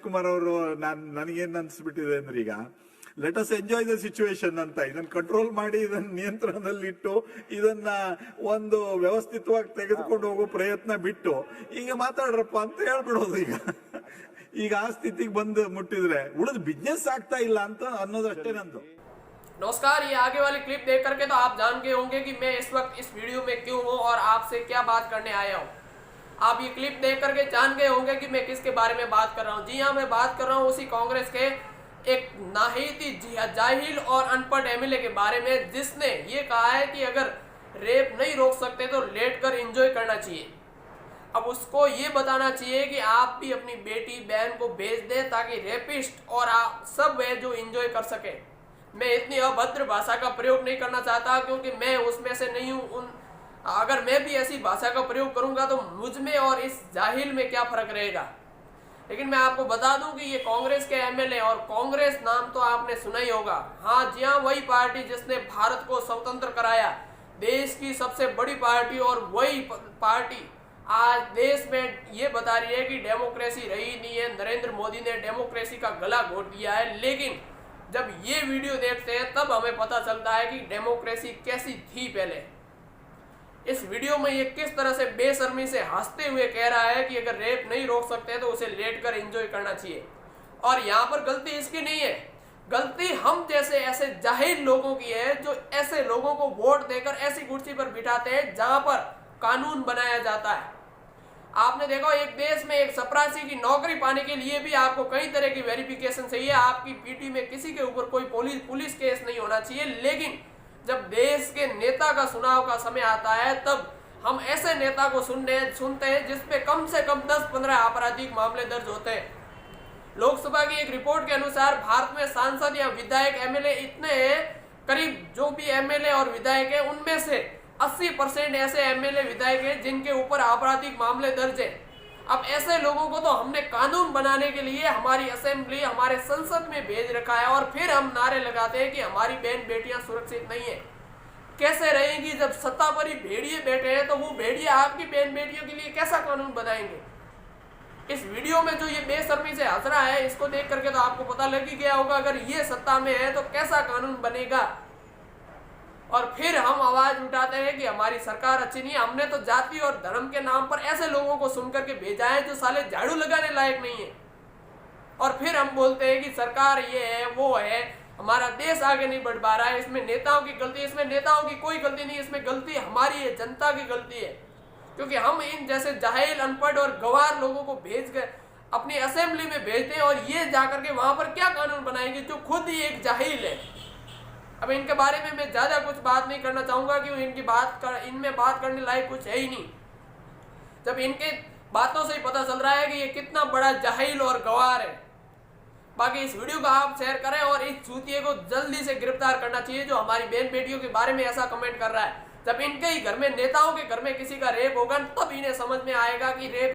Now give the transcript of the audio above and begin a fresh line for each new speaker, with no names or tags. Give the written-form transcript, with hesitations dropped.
ಕುಮಾರ್ ಅವರು ನನಗೇನ್ ಅನ್ಸ್ಬಿಟ್ಟಿದೆ ಅಂದ್ರೆ ಈಗ let us enjoy the situation ಅಂತ ಇದನ್ನ ಕಂಟ್ರೋಲ್ ಮಾಡಿ ಇದನ್ನ ನಿಯಂತ್ರಣದಲ್ಲಿಟ್ಟು ಇದನ್ನ ಒಂದು ವ್ಯವಸ್ಥಿತವಾಗಿ ತೆಗೆದುಕೊಂಡು ಹೋಗೋ ಪ್ರಯತ್ನ ಬಿಟ್ಟು ಈಗ ಮಾತಾಡ್ರಪ್ಪ ಅಂತ ಹೇಳ್ಬಿಡೋದು ಈಗ ಆ ಸ್ಥಿತಿಗೆ ಬಂದು ಮುಟ್ಟಿದ್ರೆ ಉಳಿದ ಬಿಸ್ನೆಸ್ ಆಗ್ತಾ ಇಲ್ಲ ಅಂತ ಅನ್ನೋದಷ್ಟೇ ನಂದು।
नमस्कार, ये आगे वाली क्लिप देख करके तो आप जान गए होंगे कि मैं इस वक्त इस वीडियो में क्यों हूँ और आपसे क्या बात करने आया हूँ। आप ये क्लिप देख करके जान गए होंगे कि मैं किसके बारे में बात कर रहा हूँ। जी हाँ, मैं बात कर रहा हूँ उसी कांग्रेस के एक नाहिती जाहिल और अनपढ़ एमएलए के बारे में, जिसने ये कहा है कि अगर रेप नहीं रोक सकते तो लेट कर एंजॉय करना चाहिए। अब उसको ये बताना चाहिए कि आप भी अपनी बेटी बहन को भेज दें ताकि रेपिस्ट और आप सब वे जो एंजॉय कर सके। मैं इतनी अभद्र भाषा का प्रयोग नहीं करना चाहता क्योंकि मैं उसमें से नहीं हूँ। अगर मैं भी ऐसी भाषा का प्रयोग करूंगा तो मुझ में और इस जाहिल में क्या फर्क रहेगा। लेकिन मैं आपको बता दूं कि ये कांग्रेस के एमएलए, और कांग्रेस नाम तो आपने सुना ही होगा। हाँ जी हाँ, वही पार्टी जिसने भारत को स्वतंत्र कराया, देश की सबसे बड़ी पार्टी, और वही पार्टी आज देश में ये बता रही है कि डेमोक्रेसी रही नहीं है, नरेंद्र मोदी ने डेमोक्रेसी का गला घोट दिया है। लेकिन जब ये वीडियो देखते हैं तब हमें पता चलता है कि डेमोक्रेसी कैसी थी पहले। इस वीडियो में ये किस तरह से बेशर्मी से हंसते हुए कह रहा है कि अगर रेप नहीं रोक सकते तो उसे लेट कर एंजॉय करना चाहिए। और यहाँ पर गलती इसकी नहीं है, गलती हम जैसे ऐसे जाहिल लोगों की है जो ऐसे लोगों को वोट देकर ऐसी कुर्सी पर बिठाते हैं जहां पर कानून बनाया जाता है। आपने देखो, एक देश में एक चपरासी की नौकरी पाने के लिए भी आपको कई तरह की वेरिफिकेशन चाहिए। आपकी पीटी में किसी के ऊपर कोई पुलिस केस नहीं होना चाहिए। लेकिन जब देश के नेता का चुनाव का समय आता है तब हम ऐसे नेता को सुनते हैं जिसपे कम से कम 10-15 आपराधिक मामले दर्ज होते हैं। लोकसभा की एक रिपोर्ट के अनुसार भारत में सांसद या विधायक एमएलए इतने हैं, करीब जो भी एमएलए और विधायक है उनमें से 80% ऐसे एमएलए विधायक हैं जिनके ऊपर आपराधिक मामले दर्ज है। अब ऐसे लोगों को तो हमने कानून बनाने के लिए हमारी असेंबली, हमारे संसद में भेज रखा है, और फिर हम नारे लगाते हैं कि हमारी बहन बेटियां सुरक्षित नहीं है। कैसे रहेंगी जब सत्ता पर ही भेड़िए बैठे हैं, तो वो भेड़िए आपकी बहन बेटियों के लिए कैसा कानून बनाएंगे। इस वीडियो में जो ये बेशर्मी से हंस रहा है, इसको देख करके तो आपको पता लग ही गया होगा अगर ये सत्ता में है तो कैसा कानून बनेगा। और फिर हम आवाज उठाते हैं कि हमारी सरकार अच्छी नहीं है। हमने तो जाति और धर्म के नाम पर ऐसे लोगों को सुनकर के भेजा है जो साले झाड़ू लगाने लायक नहीं है, और फिर हम बोलते हैं कि सरकार ये है वो है, हमारा देश आगे नहीं बढ़ पा रहा है, इसमें नेताओं की गलती। इसमें नेताओं की कोई गलती नहीं, इसमें गलती हमारी है, जनता की गलती है। क्योंकि हम इन जैसे जाहिल, अनपढ़ और गंवार लोगों को भेज कर अपनी असेंबली में भेजते हैं, और ये जाकर के वहां पर क्या कानून बनाएंगे जो खुद ही एक जाहिल है। अब इनके बारे में मैं ज्यादा कुछ बात नहीं करना चाहूंगा क्योंकि इनमें बात करने लायक कुछ है ही नहीं। जब इनके बातों से ही पता चल रहा है कि ये कितना बड़ा जाहिल और गवार है। बाकी इस वीडियो को आप शेयर करें और इस चूतिए को जल्दी से गिरफ्तार करना चाहिए जो हमारी बहन बेटियों के बारे में ऐसा कमेंट कर रहा है। जब इनके ही घर में, नेताओं के घर में किसी का रेप होगा तब इन्हें समझ में आएगा कि रेप